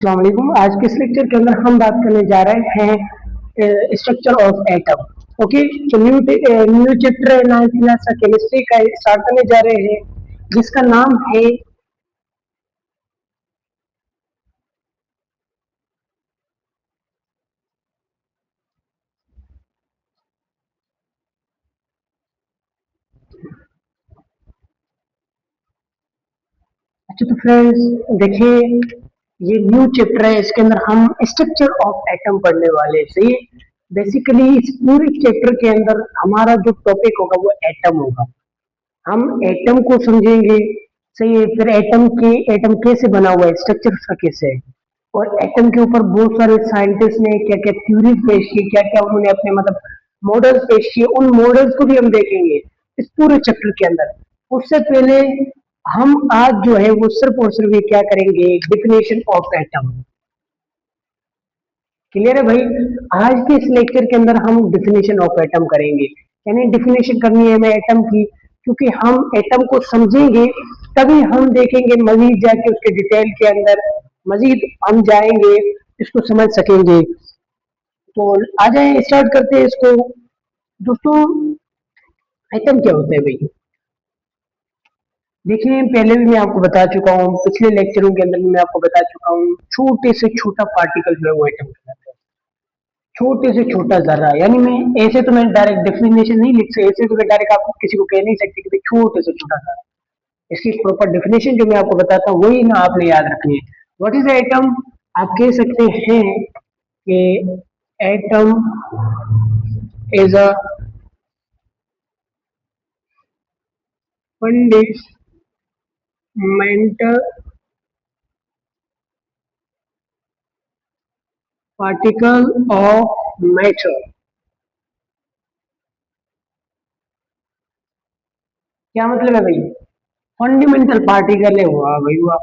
अस्सलाम वालेकुम। आज के इस लेक्चर के अंदर हम बात करने जा रहे हैं स्ट्रक्चर ऑफ एटम। ओके, तो न्यू चैप्टर 9th क्लास का केमिस्ट्री का स्टार्ट करने जा रहे हैं, जिसका नाम है अच्छा। तो फ्रेंड्स देखिए, ये न्यू चैप्टर है, इसके अंदर हम स्ट्रक्चर ऑफ एटम पढ़ने वाले हैं। सही है। बेसिकली इस पूरे चैप्टर के अंदर हमारा जो टॉपिक होगा वो एटम होगा। हम एटम को समझेंगे। सही है। फिर एटम कैसे बना हुआ है, स्ट्रक्चर उसका कैसे है, और एटम के ऊपर बहुत सारे साइंटिस्ट ने क्या क्या थ्योरी पेश की, क्या क्या उन्होंने अपने मतलब मॉडल्स पेश किए, उन मॉडल्स को भी हम देखेंगे इस पूरे चैप्टर के अंदर। उससे पहले हम आज जो है वो सिर्फ और सिर्फ ये क्या करेंगे, डिफिनेशन ऑफ एटम। क्लियर है भाई। आज के इस लेक्चर के अंदर हम डिफिनेशन ऑफ एटम करेंगे, यानी डिफिनेशन करनी है हमें एटम की, क्योंकि हम एटम को समझेंगे तभी हम देखेंगे मजीद जाके उसके डिटेल के अंदर, मजीद हम जाएंगे, इसको समझ सकेंगे। तो आ जाए स्टार्ट करते हैं इसको। दोस्तों, एटम क्या होता है भाई? देखिए, पहले भी मैं आपको बता चुका हूँ, पिछले लेक्चरों के अंदर भी मैं आपको बता चुका हूँ, छोटे से छोटा पार्टिकल जो है वो एटम कहलाता है। छोटे से छोटा जर्रा, यानी मैं ऐसे तो मैं डायरेक्ट डेफिनेशन नहीं लिख सकता, ऐसे तो मैं डायरेक्ट आपको किसी को कह नहीं सकती कि भाई छोटे से छोटा जर्रा। इसकी प्रॉपर डेफिनेशन जो मैं आपको बताता हूँ वही ना आपने याद रखनी है। What is atom? आप कह सकते हैं कि atom is a fundamental particle of matter. क्या मतलब है भाई? फंडामेंटल पार्टिकल है, हुआ भाई हुआ।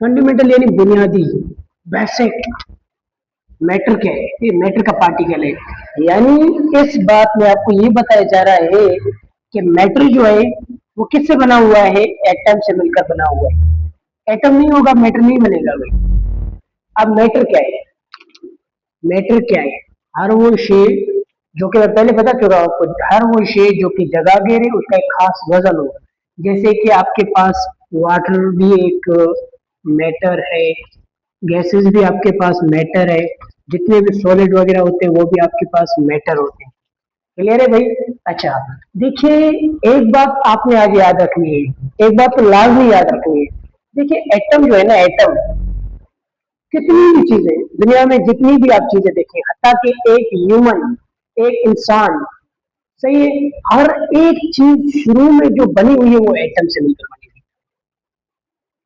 फंडामेंटल यानी बुनियादी, बेसिक। मैटर क्या है? ये मैटर का पार्टिकल है। यानी इस बात में आपको ये बताया जा रहा है कि मैटर जो है वो किससे बना हुआ है? एटम से मिलकर बना हुआ है। एटम नहीं होगा मैटर नहीं बनेगा भाई। अब मैटर क्या है? मैटर क्या है? हर वो शेय, जो कि मैं पहले बता चुका हूँ आपको, हर वो शेय जो कि जगह घेरे, उसका एक खास वजन हो। जैसे कि आपके पास वाटर भी एक मैटर है, गैसेस भी आपके पास मैटर है, जितने भी सॉलिड वगैरह होते हैं वो भी आपके पास मैटर होते हैं। क्लियर है भाई? अच्छा, देखिए, एक बात आपने आज याद रखनी है, एक बात तो लाजमी याद रखनी है। देखिए, एटम जो है ना, एटम कितनी भी चीजें दुनिया में, जितनी भी आप चीजें देखें, हत्ता कि एक ह्यूमन, एक इंसान, सही है, हर एक चीज शुरू में जो बनी हुई है वो एटम से मिलकर बनी हुई है।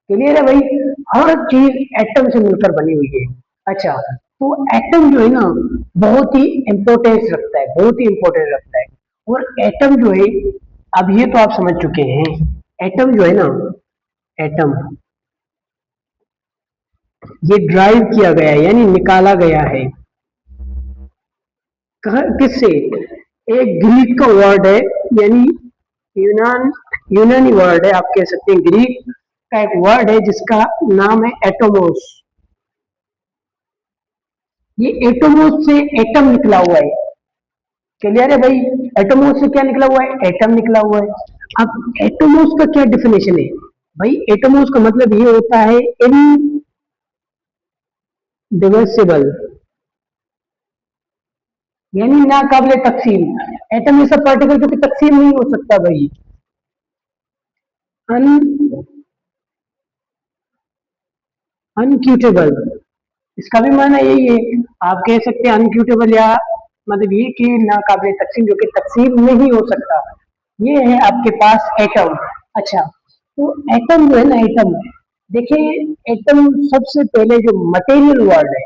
क्लियर है भाई? हर चीज एटम से मिलकर बनी हुई है। अच्छा, तो एटम जो है ना, बहुत ही इंपॉर्टेंस रखता है, बहुत ही इंपॉर्टेंस रखता है। और एटम जो है, अब ये तो आप समझ चुके हैं, एटम जो है ना, एटम ये ड्राइव किया गया है, यानी निकाला गया है। कहा किससे? एक ग्रीक का वर्ड है, यानी यूनान यूनानी वर्ड है, आप कह सकते हैं ग्रीक का एक वर्ड है जिसका नाम है एटोमोस। ये एटोमोस से एटम निकला हुआ है। क्लियर है भाई? एटोमोस से क्या निकला हुआ है? एटम निकला हुआ है। अब एटोमोस का क्या डिफिनेशन है भाई? एटोमोस का मतलब ये होता है इनडिविजिबल, यानी नाकाबिले तकसीम। एटम ऐसा पार्टिकल जो कि तकसीम नहीं हो सकता भाई। अन अनक्यूटेबल, इसका भी माना यही है। आप कह सकते हैं अनक्यूटेबल, या मतलब ये कि नाकाबिले तकसीम, जो कि तकसीम नहीं हो सकता। ये है आपके पास एटम। अच्छा, तो एटम जो है ना, एटम, देखिए, एटम सबसे पहले जो मटेरियल वर्ड है,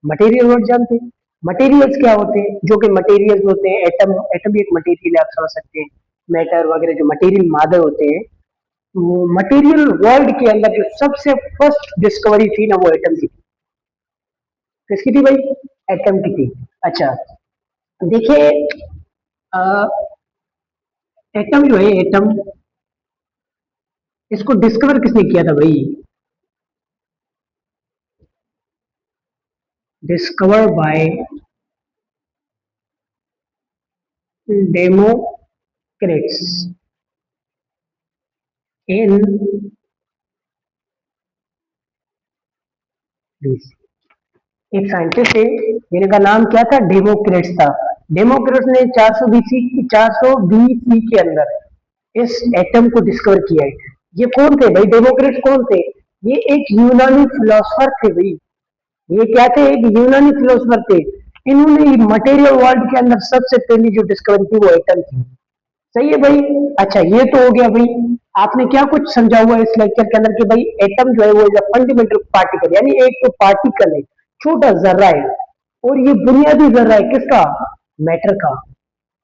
मटेरियल वर्ड जानते हैं? मटेरियल्स क्या होते हैं? जो कि मटेरियल्स होते हैं, एटम, एटम भी एक मटेरियल है, आप समझ सकते हैं। मैटर वगैरह जो मटेरियल मादे होते हैं, वो मटेरियल वर्ल्ड के अंदर जो सबसे फर्स्ट डिस्कवरी थी ना, वो एटम की थी। किसकी थी भाई? एटम की थी। अच्छा, देखिए, एटम जो है, एटम, इसको डिस्कवर किसने किया था भाई? discovered by Democritus in BC। एक साइंटिस्ट है जिनका नाम क्या था, डेमोक्रिटस था। डेमोक्रिटस ने 400 बीसी 400 बीसी के अंदर इस एटम को डिस्कवर किया है। ये कौन थे भाई, डेमोक्रिटस कौन थे? ये एक यूनानी फिलोसफर थे भाई। ये क्या थे, एक यूनानी फिलोसफर थे। इन्होंने मटेरियल वर्ल्ड के अंदर सबसे पहली जो डिस्कवरी की वो एटम थी। सही है भाई। अच्छा, ये तो हो गया भाई। आपने क्या कुछ समझा हुआ है इस लेक्चर के अंदर कि भाई एटम जो है वो इज फंडामेंटल पार्टिकल, यानी एक तो पार्टिकल है, छोटा जर्रा है, और ये बुनियादी जर्रा है किसका, मैटर का।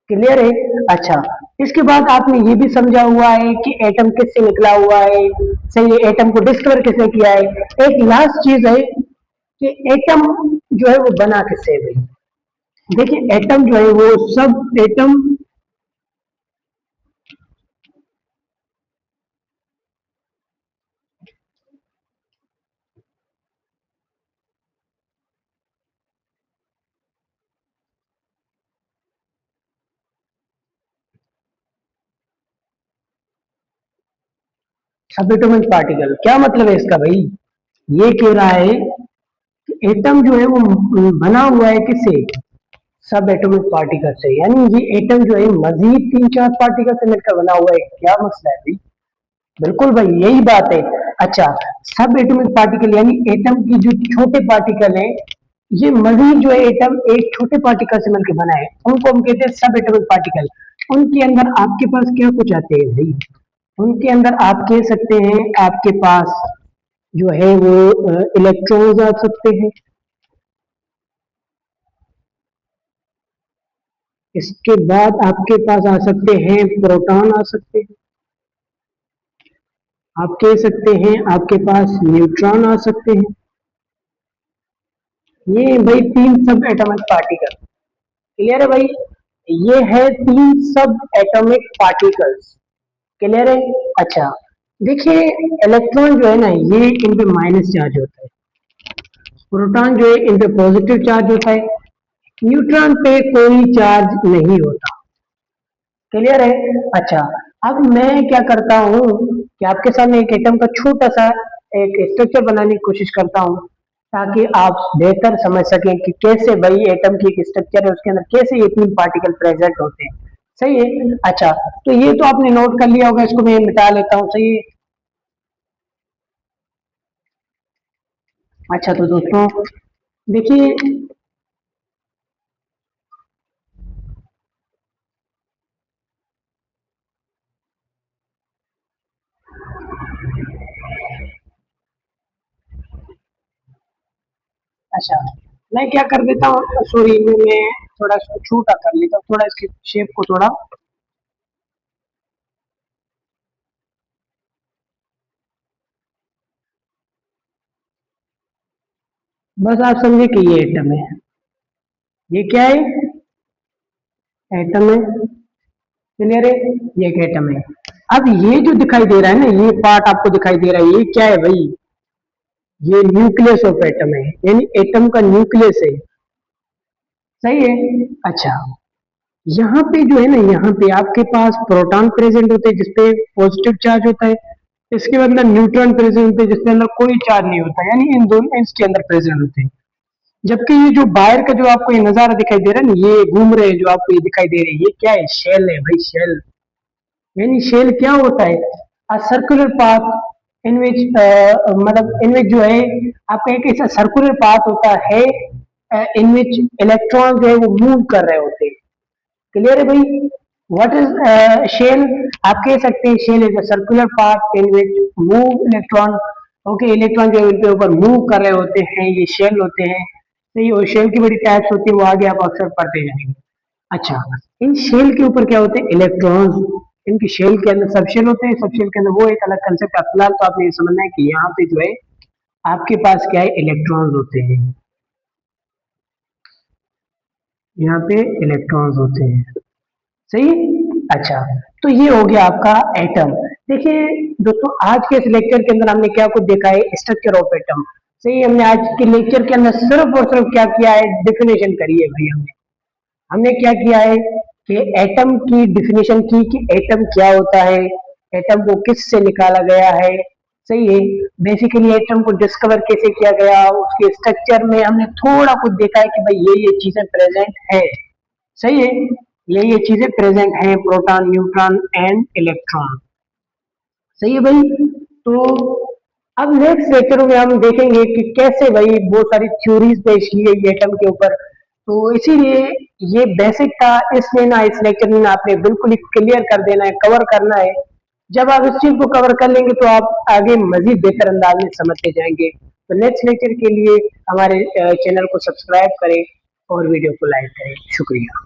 क्लियर है। अच्छा, इसके बाद आपने ये भी समझा हुआ है कि एटम किससे निकला हुआ है। सही है, एटम को डिस्कवर किसने किया है। एक लास्ट चीज है कि एटम जो है वो बना किससे है भाई। देखिए एटम जो है वो सब एटम, सब एटॉमिक पार्टिकल क्या मतलब है इसका भाई। ये कह रहा है कि एटम जो है वो बना हुआ है किससे, सब एटॉमिक पार्टिकल से। यानी ये एटम जो है मजीद 3-4 पार्टिकल से मिलकर बना हुआ है। क्या मसला है भाई। बिल्कुल भाई, यही बात है। अच्छा, सब एटॉमिक पार्टिकल यानी एटम की जो छोटे पार्टिकल है, ये मजीद जो है एटम एक छोटे पार्टिकल से मिलकर बना है, उनको हम कहते हैं सब एटॉमिक पार्टिकल। उनके अंदर आपके पास क्या कुछ आते हैं भाई। उनके अंदर आप कह सकते हैं आपके पास जो है वो इलेक्ट्रॉन्स आ सकते हैं। इसके बाद आपके पास आ सकते हैं प्रोटॉन आ सकते हैं। आप कह सकते हैं आपके पास न्यूट्रॉन आ सकते हैं। ये भाई 3 सब एटॉमिक पार्टिकल। क्लियर है भाई। ये है 3 सब एटॉमिक पार्टिकल्स। क्लियर है। अच्छा, देखिए इलेक्ट्रॉन जो है ना, ये इन पे माइनस चार्ज होता है। प्रोटॉन जो है इन पे पॉजिटिव चार्ज होता है। न्यूट्रॉन पे कोई चार्ज नहीं होता। क्लियर है। अच्छा, अब मैं क्या करता हूँ कि आपके सामने एक एटम का छोटा सा एक स्ट्रक्चर बनाने की कोशिश करता हूँ, ताकि आप बेहतर समझ सकें कि कैसे भाई एटम की एक स्ट्रक्चर है, उसके अंदर कैसे ये 3 पार्टिकल प्रेजेंट होते हैं। सही है। अच्छा, तो ये तो आपने नोट कर लिया होगा, इसको मैं मिटा लेता हूँ। सही है। अच्छा, तो दोस्तों देखिए, अच्छा मैं क्या कर देता हूँ, सॉरी मैं थोड़ा इसको छोटा कर लेता हूँ, थोड़ा इसकी शेप को थोड़ा, बस आप समझे कि ये एटम है। ये क्या है, एटम है। क्लियर है। ये एक एटम है। अब ये जो दिखाई दे रहा है ना, ये पार्ट आपको दिखाई दे रहा है, ये क्या है भाई, ये न्यूक्लियस ऑफ एटम है, यानी एटम का न्यूक्लियस है। सही है। अच्छा, यहाँ पे जो है ना, यहाँ पे आपके पास प्रोटॉन प्रेजेंट होते हैं जिसपे पॉजिटिव चार्ज होता है। इसके अंदर न्यूट्रॉन प्रेजेंट होते हैं जिसके अंदर कोई चार्ज नहीं होता, यानी इन दोनों इसके अंदर प्रेजेंट होते हैं। जबकि ये जो बाहर का जो आपको ये नजारा दिखाई दे रहा है ना, ये घूम रहे हैं जो आपको ये दिखाई दे रही है, ये क्या है, शेल है भाई, शेल। यानी शेल क्या होता है, अ सर्कुलर पाथ इन विच, मतलब इन विच जो है आपका एक ऐसा सर्कुलर पाथ होता है इन विच इलेक्ट्रॉन जो है वो मूव कर रहे होते हैं। क्लियर है भाई। व्हाट इज शेल, आप कह सकते हैं shell is a circular path in which move electron. Okay, electron जो है उनके ऊपर मूव कर रहे होते हैं, ये शेल होते हैं। तो ये शेल की बड़ी टाइप्स होती है, वो आगे आप अक्सर पढ़ते जाएंगे। अच्छा, इन शेल के ऊपर क्या होते हैं, इलेक्ट्रॉन्स। इनकी शेल के अंदर सब शेल होते हैं, सब शेल के अंदर वो एक अलग कंसेप्ट है। फिलहाल तो आपने ये समझना है कि यहाँ पे जो है आपके पास क्या है, इलेक्ट्रॉन्स होते हैं। यहाँ पे इलेक्ट्रॉन्स होते हैं। सही। अच्छा, तो ये हो गया आपका एटम। देखिए दोस्तों, आज के इस लेक्चर के अंदर हमने क्या कुछ देखा है, स्ट्रक्चर ऑफ एटम। सही, हमने आज के लेक्चर के अंदर सिर्फ और सिर्फ क्या किया है, डेफिनेशन करी है भाई। हमने हमने क्या किया है कि एटम की डिफिनेशन की कि एटम क्या होता है, एटम को किस से निकाला गया है। सही है, बेसिकली एटम को डिस्कवर कैसे किया गया, उसके स्ट्रक्चर में हमने थोड़ा कुछ देखा है कि भाई ये चीजें प्रेजेंट है। सही है, ये चीजें प्रेजेंट है, प्रोटॉन, न्यूट्रॉन एंड इलेक्ट्रॉन। सही है भाई। तो अब नेक्स्ट लेक्चर में हम देखेंगे कि कैसे भाई बहुत सारी थ्योरीज पेश की गई एटम के ऊपर। तो इसीलिए ये बेसिक था, इसलिए ना इस लेक्चर में ना आपने बिल्कुल ही क्लियर कर देना है, कवर करना है। जब आप इस चीज को कवर कर लेंगे तो आप आगे मजीद बेहतर अंदाज में समझते जाएंगे। तो नेक्स्ट लेक्चर के लिए हमारे चैनल को सब्सक्राइब करें और वीडियो को लाइक करें। शुक्रिया।